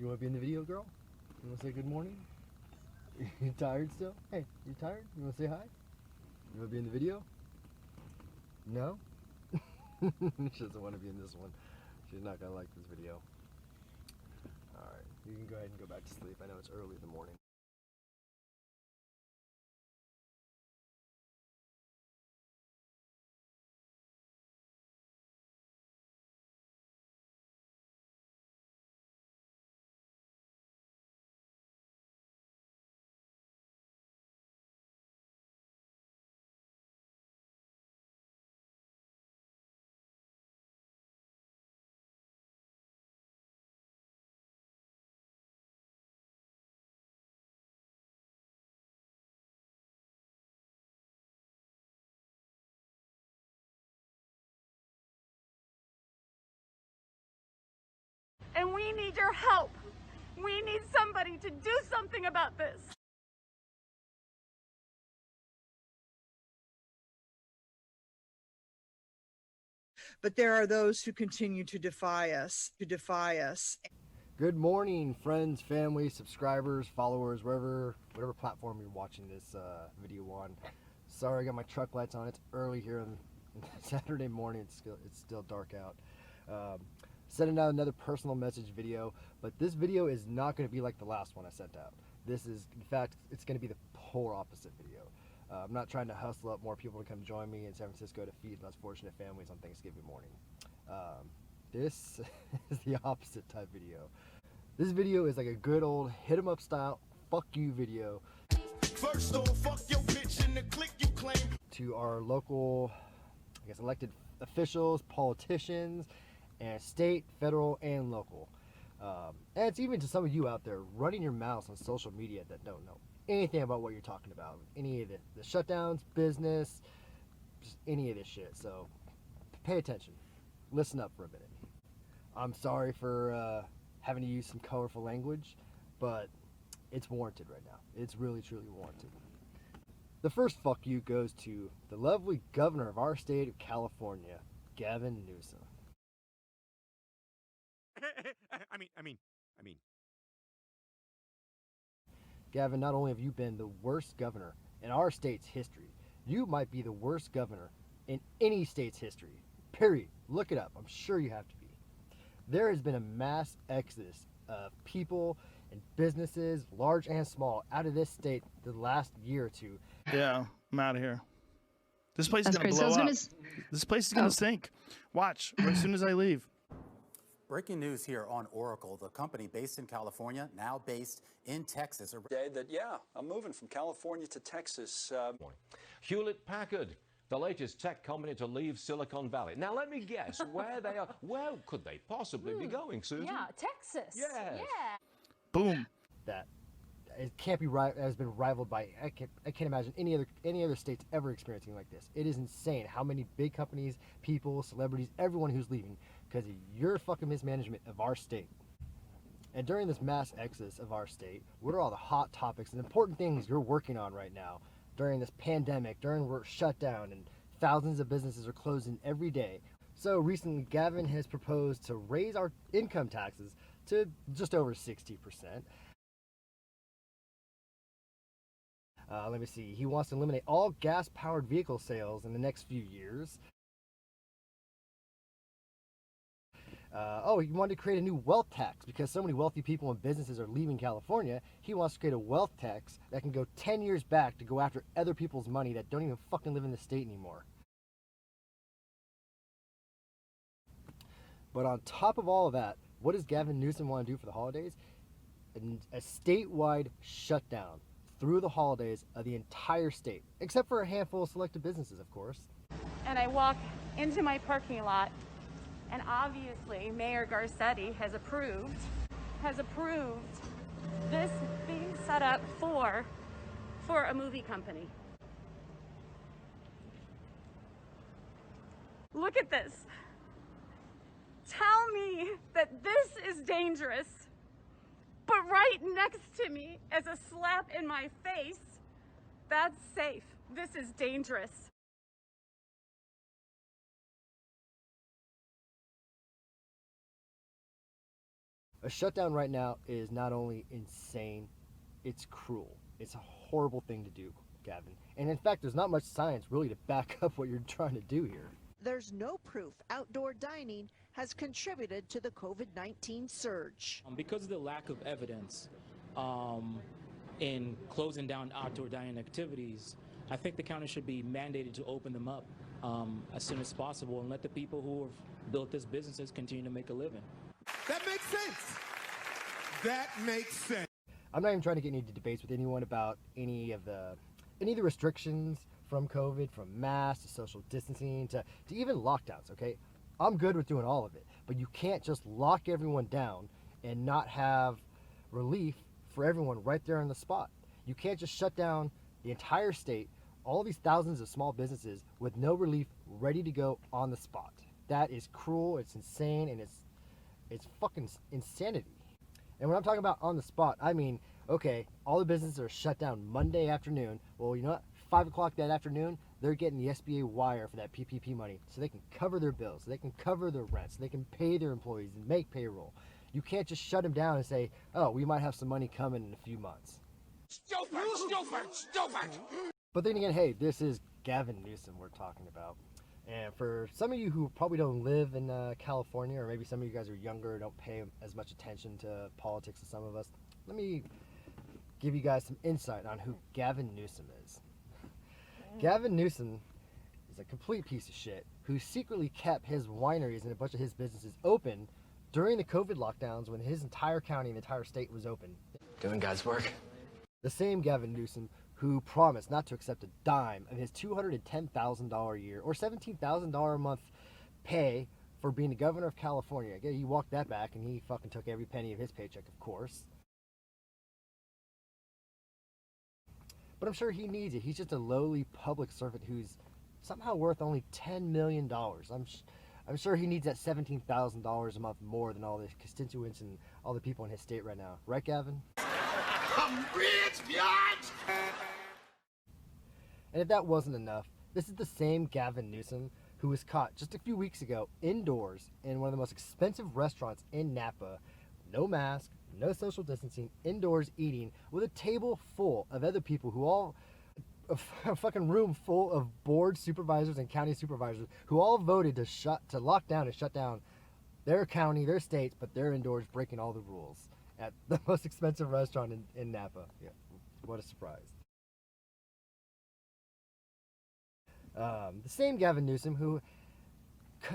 You want to be in the video, girl? You want to say good morning? You tired still? Hey, you tired? You want to say hi? You want to be in the video? No? She doesn't want to be in this one. She's not going to like this video. Alright, you can go ahead and go back to sleep. I know it's early in the morning. And we need your help. We need somebody to do something about this. But there are those who continue to defy us, Good morning, friends, family, subscribers, followers, whatever platform you're watching this video on. Sorry, I got my truck lights on. It's early here on Saturday morning. It's still dark out. Sending out another personal message video, but this video is not going to be like the last one I sent out. This is, in fact, it's going to be the polar opposite video. I'm not trying to hustle up more people to come join me in San Francisco to feed less fortunate families on Thanksgiving morning. This is the opposite type video. This video is like a good old hit 'em up style fuck you video. First off, fuck your bitch and the click you claim. To our local, I guess, elected officials, politicians, and state, federal, and local. And it's even to some of you out there running your mouths on social media that don't know anything about what you're talking about. Any of the shutdowns, business, just any of this shit. So pay attention. Listen up for a minute. I'm sorry for having to use some colorful language, but it's warranted right now. It's really, truly warranted. The first fuck you goes to the lovely governor of our state of California, Gavin Newsom. I mean. Gavin, not only have you been the worst governor in our state's history, you might be the worst governor in any state's history. Period. Look it up. I'm sure you have to be. There has been a mass exodus of people and businesses, large and small, out of this state the last year or two. Yeah, I'm out of here. This place is going to blow up. This place is going to sink. Watch, as soon as I leave. Breaking news here on Oracle, the company based in California, now based in Texas. I'm moving from California to Texas. Hewlett-Packard, the latest tech company to leave Silicon Valley. Now, let me guess where they are. Where could they possibly be going, Susan? Yeah, Texas. Yes. Yeah. Boom. That it can't be has been rivaled by. I can't imagine any other states ever experiencing like this. It is insane how many big companies, people, celebrities, everyone who's leaving because of your fucking mismanagement of our state. And during this mass exodus of our state, what are all the hot topics and important things you're working on right now during this pandemic, during we're shut down and thousands of businesses are closing every day? So recently, Gavin has proposed to raise our income taxes to just over 60%. Let me see. He wants to eliminate all gas-powered vehicle sales in the next few years. He wanted to create a new wealth tax because so many wealthy people and businesses are leaving California. He wants to create a wealth tax that can go 10 years back to go after other people's money that don't even fucking live in the state anymore. But on top of all of that, what does Gavin Newsom want to do for the holidays? A statewide shutdown through the holidays of the entire state, except for a handful of selected businesses, of course. And I walk into my parking lot, and obviously Mayor Garcetti has approved this being set up for a movie company. Look at this. Tell me that this is dangerous, but right next to me as a slap in my face, that's safe. This is dangerous. A shutdown right now is not only insane, it's cruel. It's a horrible thing to do, Gavin. And in fact, there's not much science really to back up what you're trying to do here. There's no proof outdoor dining has contributed to the COVID-19 surge. Because of the lack of evidence in closing down outdoor dining activities, I think the county should be mandated to open them up as soon as possible and let the people who have built these businesses continue to make a living. That makes sense. That makes sense. I'm not even trying to get into debates with anyone about any of the restrictions from COVID, from masks to social distancing to even lockdowns, okay? I'm good with doing all of it, but you can't just lock everyone down and not have relief for everyone right there on the spot. You can't just shut down the entire state, all these thousands of small businesses with no relief ready to go on the spot. That is cruel, it's insane, and it's fucking insanity. And when I'm talking about on the spot, I mean, okay, all the businesses are shut down Monday afternoon. Well, you know what? 5 o'clock that afternoon, they're getting the SBA wire for that PPP money so they can cover their bills, so they can cover their rent, so they can pay their employees and make payroll. You can't just shut them down and say, oh, we might have some money coming in a few months. Stupid. But then again, hey, this is Gavin Newsom we're talking about. And for some of you who probably don't live in California, or maybe some of you guys are younger and don't pay as much attention to politics as some of us, let me give you guys some insight on who Gavin Newsom is. Gavin Newsom is a complete piece of shit who secretly kept his wineries and a bunch of his businesses open during the COVID lockdowns when his entire county and entire state was open. Doing God's work. The same Gavin Newsom who promised not to accept a dime of his $210,000 a year or $17,000 a month pay for being the governor of California. He walked that back and he fucking took every penny of his paycheck, of course. But I'm sure he needs it. He's just a lowly public servant who's somehow worth only $10 million. I'm sure he needs that $17,000 a month more than all the constituents and all the people in his state right now. Right, Gavin? I'm rich, bitch! And if that wasn't enough, this is the same Gavin Newsom who was caught just a few weeks ago indoors in one of the most expensive restaurants in Napa. No mask, no social distancing, indoors eating with a table full of other people who all, a fucking room full of board supervisors and county supervisors who all voted to lock down and shut down their county, their states, but they're indoors breaking all the rules at the most expensive restaurant in Napa. Yeah, what a surprise. The same Gavin Newsom who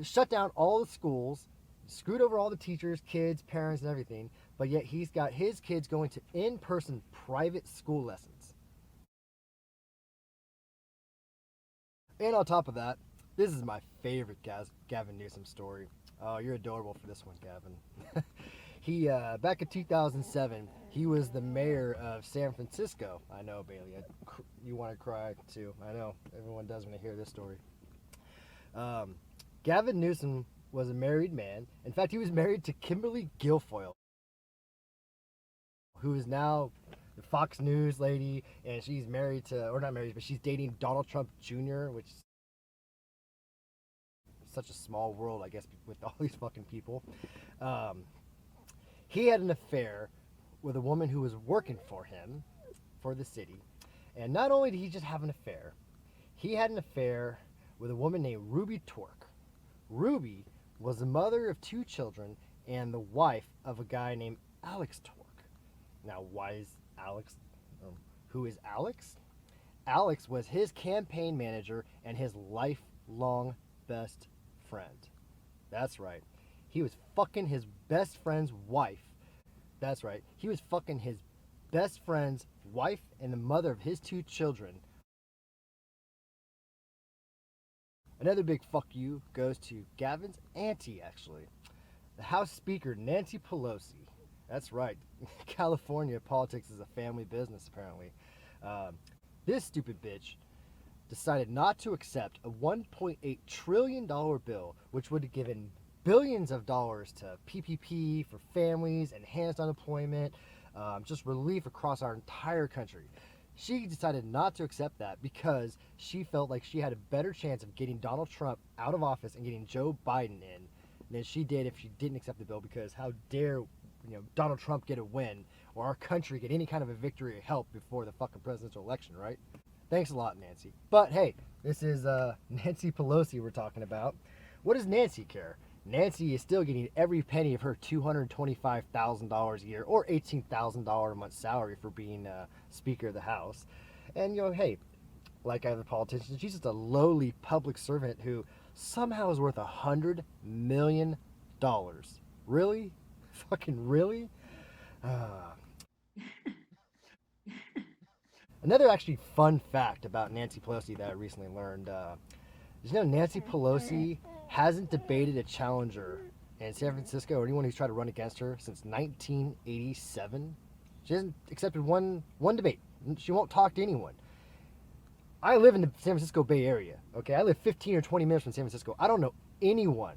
shut down all the schools, screwed over all the teachers, kids, parents, and everything, but yet he's got his kids going to in-person private school lessons. And on top of that, this is my favorite Gavin Newsom story. Oh, you're adorable for this one, Gavin. He, back in 2007, he was the mayor of San Francisco. I know, Bailey, you want to cry too. I know, everyone does when they hear this story. Gavin Newsom was a married man. In fact, he was married to Kimberly Guilfoyle, who is now the Fox News lady, and she's married to, or not married, but she's dating Donald Trump Jr., which is such a small world, I guess, with all these fucking people. He had an affair with a woman who was working for him, for the city. And not only did he just have an affair, he had an affair with a woman named Ruby Tork. Ruby was the mother of 2 children and the wife of a guy named Alex Tork. Now, why is Alex? Who is Alex? Alex was his campaign manager and his lifelong best friend. That's right. He was fucking his best friend's wife. That's right. He was fucking his best friend's wife and the mother of his 2 children. Another big fuck you goes to Gavin's auntie, actually. The House Speaker, Nancy Pelosi. That's right. California politics is a family business, apparently. This stupid bitch decided not to accept a $1.8 trillion bill, which would have given billions of dollars to PPP for families, enhanced unemployment, just relief across our entire country. She decided not to accept that because she felt like she had a better chance of getting Donald Trump out of office and getting Joe Biden in than she did if she didn't accept the bill, because how dare Donald Trump get a win or our country get any kind of a victory or help before the fucking presidential election, right? Thanks a lot, Nancy. But hey, this is Nancy Pelosi we're talking about. What does Nancy care? Nancy is still getting every penny of her $225,000 a year or $18,000 a month salary for being Speaker of the House. And, hey, like other politicians, she's just a lowly public servant who somehow is worth $100 million. Really? Fucking really? Another actually fun fact about Nancy Pelosi that I recently learned, Nancy Pelosi hasn't debated a challenger in San Francisco or anyone who's tried to run against her since 1987. She hasn't accepted one debate. She won't talk to anyone. I live in the San Francisco Bay Area, okay? I live 15 or 20 minutes from San Francisco. I don't know anyone.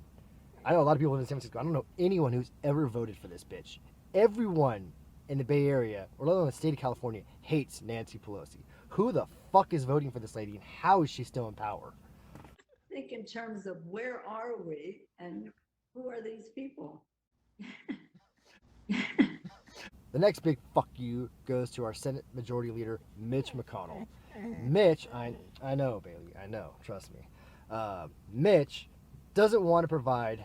I know a lot of people live in San Francisco. I don't know anyone who's ever voted for this bitch. Everyone in the Bay Area, or let alone the state of California, hates Nancy Pelosi. Who the fuck is voting for this lady, and how is she still in power? I think in terms of where are we and who are these people? The next big fuck you goes to our Senate Majority Leader, Mitch McConnell. Mitch, I know, Bailey, I know, trust me. Mitch doesn't want to provide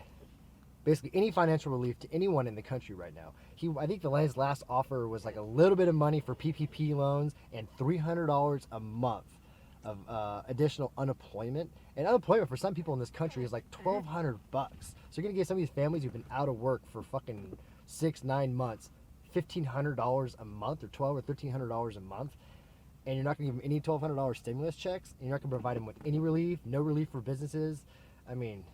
basically any financial relief to anyone in the country right now. I think his last offer was like a little bit of money for PPP loans and $300 a month of additional unemployment. And unemployment for some people in this country is like $1,200. So you're gonna give some of these families who've been out of work for fucking 6-9 months $1,500 a month, or $1,200 or $1,300 a month, and you're not gonna give them any $1,200 stimulus checks, and you're not gonna provide them with any relief, no relief for businesses. I mean,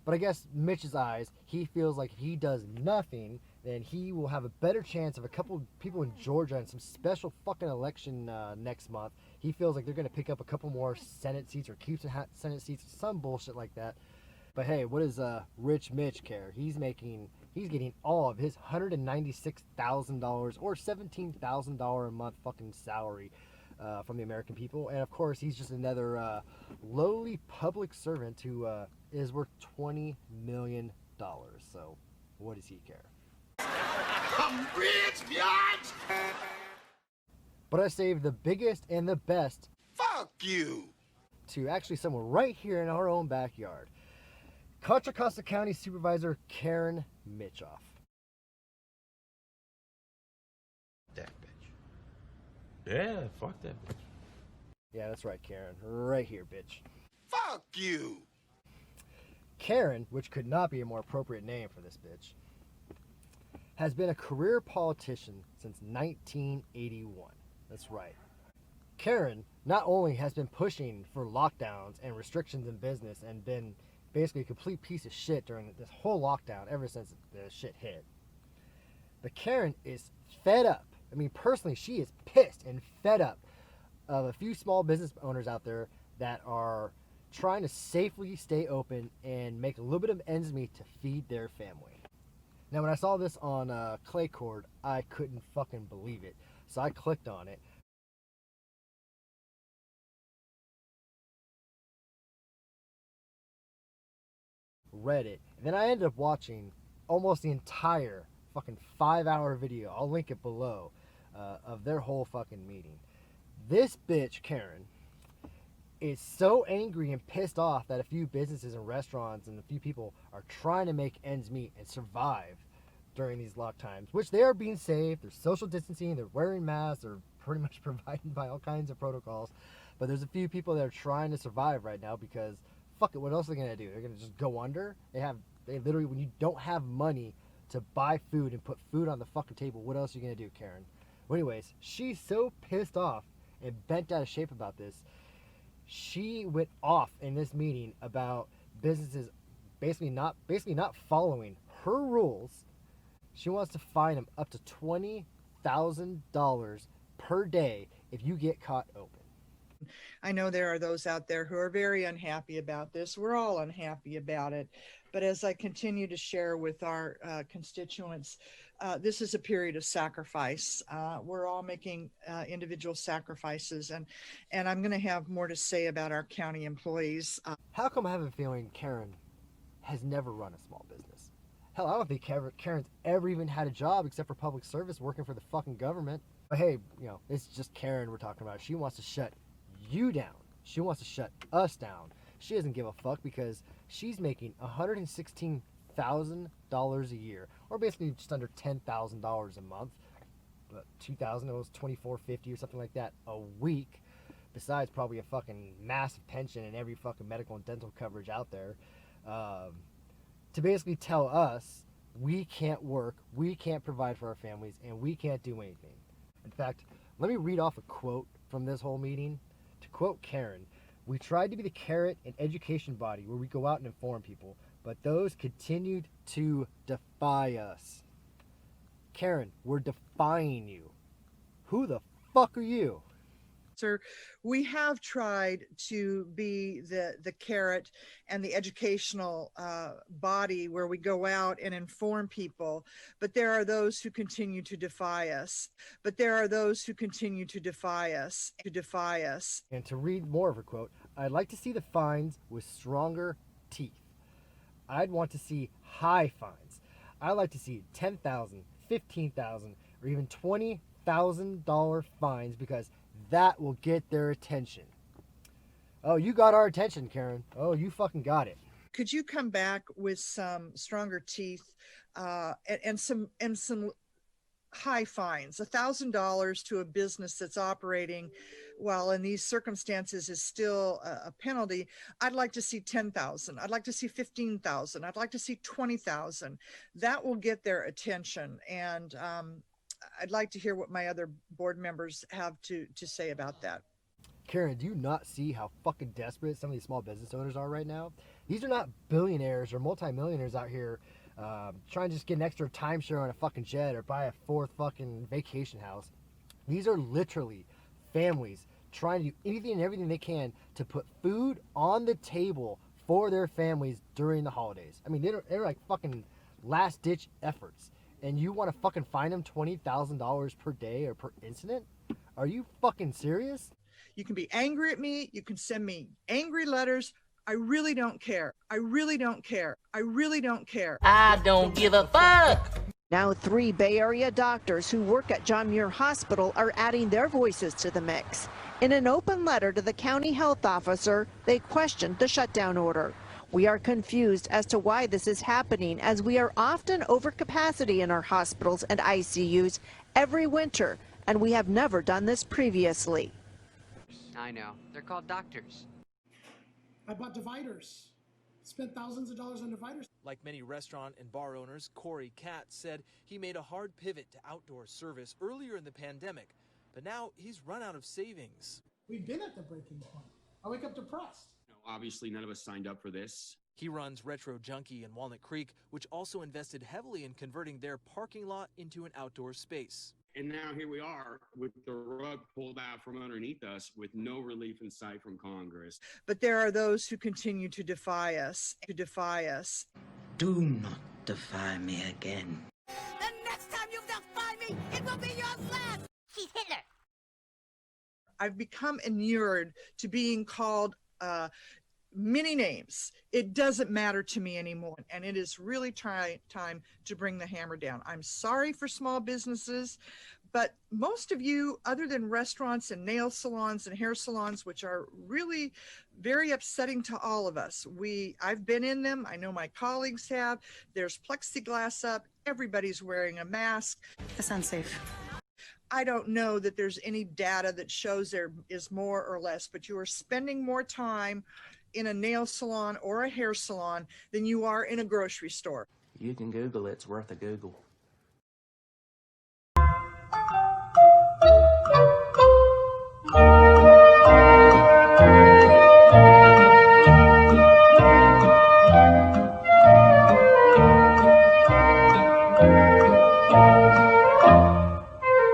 but I guess Mitch's eyes, he feels like if he does nothing, then he will have a better chance of a couple people in Georgia in some special fucking election next month. He feels like they're going to pick up a couple more Senate seats or keep Senate seats, some bullshit like that. But hey, what does Rich Mitch care? He's getting all of his $196,000 or $17,000 a month fucking salary from the American people. And of course, he's just another lowly public servant who is worth $20 million. So what does he care? I'm rich, biatch! But I saved the biggest and the best. Fuck you! To actually someone right here in our own backyard. Contra Costa County Supervisor Karen Mitchoff. That bitch. Yeah, fuck that bitch. Yeah, that's right, Karen. Right here, bitch. Fuck you! Karen, which could not be a more appropriate name for this bitch, has been a career politician since 1981. That's right. Karen not only has been pushing for lockdowns and restrictions in business and been basically a complete piece of shit during this whole lockdown ever since the shit hit, but Karen is fed up. I mean, personally, she is pissed and fed up of a few small business owners out there that are trying to safely stay open and make a little bit of ends meet to feed their family. Now, when I saw this on Claycord, I couldn't fucking believe it. So I clicked on it. Read it. And then I ended up watching almost the entire fucking 5-hour video. I'll link it below of their whole fucking meeting. This bitch, Karen, is so angry and pissed off that a few businesses and restaurants and a few people are trying to make ends meet and survive during these lock times, which they are being safe. They're social distancing, they're wearing masks, they're pretty much provided by all kinds of protocols. But there's a few people that are trying to survive right now because fuck it, what else are they gonna do? They're gonna just go under? They literally, when you don't have money to buy food and put food on the fucking table, what else are you gonna do, Karen? Well, anyways, she's so pissed off and bent out of shape about this. She went off in this meeting about businesses basically not following her rules. She wants to fine them up to $20,000 per day if you get caught open. I know there are those out there who are very unhappy about this. We're all unhappy about it. But as I continue to share with our constituents, this is a period of sacrifice. We're all making individual sacrifices. And I'm going to have more to say about our county employees. How come I have a feeling Karen has never run a small business? Hell, I don't think Karen's ever even had a job except for public service working for the fucking government. But hey, you know, it's just Karen we're talking about. She wants to shut you down. She wants to shut us down. She doesn't give a fuck because she's making $116,000 a year, or basically just under $10,000 a month. But 2,000, it was $2,450 or something like that a week. Besides probably a fucking massive pension and every fucking medical and dental coverage out there. To basically tell us we can't work, we can't provide for our families, and we can't do anything. In fact, let me read off a quote from this whole meeting. To quote Karen, "We tried to be the carrot and education body where we go out and inform people, but those continued to defy us." Karen, we're defying you. Who the fuck are you? Sir, we have tried to be the carrot and the educational body where we go out and inform people, but there are those who continue to defy us. But there are those who continue to defy us, And to read more of her quote, "I'd like to see the fines with stronger teeth. I'd want to see high fines. I'd like to see $10,000, $15,000, or even $20,000 fines because that will get their attention." Oh, you got our attention, Karen. Oh, you fucking got it. Could you come back with some stronger teeth and some high fines? $1,000 to a business that's operating while in these circumstances is still a penalty. I'd like to see 10,000. I'd like to see 15,000. I'd like to see 20,000. That will get their attention. And I'd like to hear what my other board members have to say about that. Karen, do you not see how fucking desperate some of these small business owners are right now? These are not billionaires or multimillionaires out here trying to just get an extra timeshare on a fucking jet or buy a fourth fucking vacation house. These are literally families trying to do anything and everything they can to put food on the table for their families during the holidays. I mean, they're like fucking last-ditch efforts. And you want to fucking fine them $20,000 per day or per incident? Are you fucking serious? You can be angry at me. You can send me angry letters. I really don't care. I really don't care. I really don't care. I don't give a fuck. Now 3 Bay Area doctors who work at John Muir Hospital are adding their voices to the mix. In an open letter to the county health officer, they questioned the shutdown order. "We are confused as to why this is happening, as we are often over capacity in our hospitals and ICUs every winter, and we have never done this previously." I know. They're called doctors. I bought dividers. Spent thousands of dollars on dividers. Like many restaurant and bar owners, Corey Katz said he made a hard pivot to outdoor service earlier in the pandemic, but now he's run out of savings. We've been at the breaking point. I wake up depressed. Obviously, none of us signed up for this. He runs Retro Junkie in Walnut Creek, which also invested heavily in converting their parking lot into an outdoor space. And now here we are with the rug pulled out from underneath us with no relief in sight from Congress. But there are those who continue to defy us, Do not defy me again. The next time you defy me, it will be your last. She's Hitler. I've become inured to being called many names. It doesn't matter to me anymore. And it is really time to bring the hammer down. I'm sorry for small businesses, but most of you, other than restaurants and nail salons and hair salons, which are really very upsetting to all of us. I've been in them. I know my colleagues have. There's plexiglass up. Everybody's wearing a mask. That's unsafe. I don't know that there's any data that shows there is more or less, but you are spending more time in a nail salon or a hair salon than you are in a grocery store. You can Google it. It's worth a Google.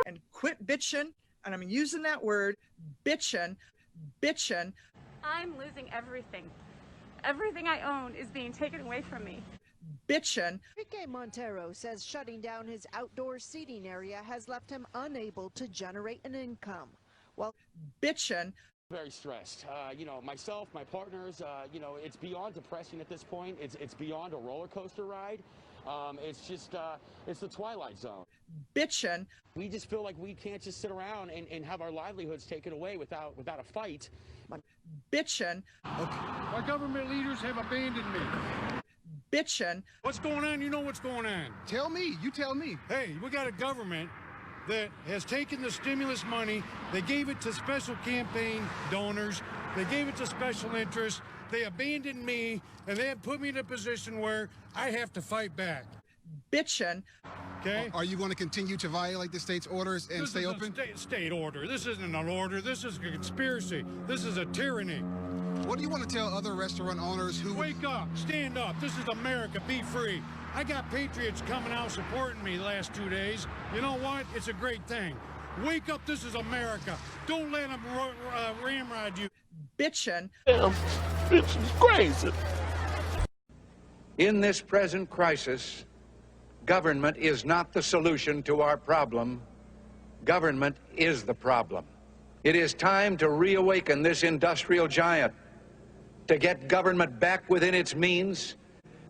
And quit bitching, and I'm using that word, bitching. I'm losing everything. Everything I own is being taken away from me. Bitchin'. Enrique Montero says shutting down his outdoor seating area has left him unable to generate an income. Well, bitchin'. Very stressed. Myself, my partners, it's beyond depressing at this point. It's beyond a roller coaster ride. It's just, it's the twilight zone. Bitchin'. We just feel like we can't just sit around and have our livelihoods taken away without a fight. Bitchin'. Okay. Our government leaders have abandoned me. Bitchin'. What's going on? You know what's going on. Tell me. You tell me. Hey, we got a government that has taken the stimulus money. They gave it to special campaign donors. They gave it to special interests. They abandoned me, and they have put me in a position where I have to fight back. Bitchin'. Okay. Are you going to continue to violate the state's orders and stay open? State order. This isn't an order. This is a conspiracy. This is a tyranny. What do you want to tell other restaurant owners who... Wake up. Stand up. This is America. Be free. I got patriots coming out supporting me the last 2 days. You know what? It's a great thing. Wake up. This is America. Don't let them ramrod you. Bitchin'. Damn, bitch is crazy. In this present crisis, government is not the solution to our problem. Government is the problem. It is time to reawaken this industrial giant, to get government back within its means,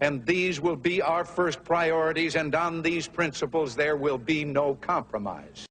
and these will be our first priorities, and on these principles there will be no compromise.